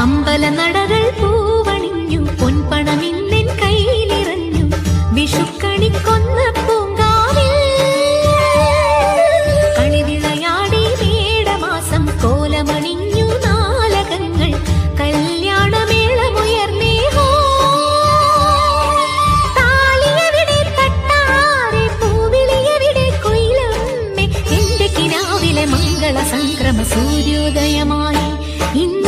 അമ്പലനടകൾ പൂവണിഞ്ഞു പൊൻപണമിന്നെൻ കയ്യിലിറഞ്ഞു വിഷുക്കണിക്കൊന്ന പൂങ്കാവിൽ കളിവിളയാടി മേടമാസം കോലമണിഞ്ഞു നാലകങ്ങൾ കല്യാണമേളമുയർന്നേ ഹോ താലിയെവിടെ തട്ടാരെ പൂവിളിയെവിടെ കൊയിലമ്മേ എന്റെ കിനാവിലെ മംഗള സംക്രമ സൂര്യോദയമായി ഇന്ന്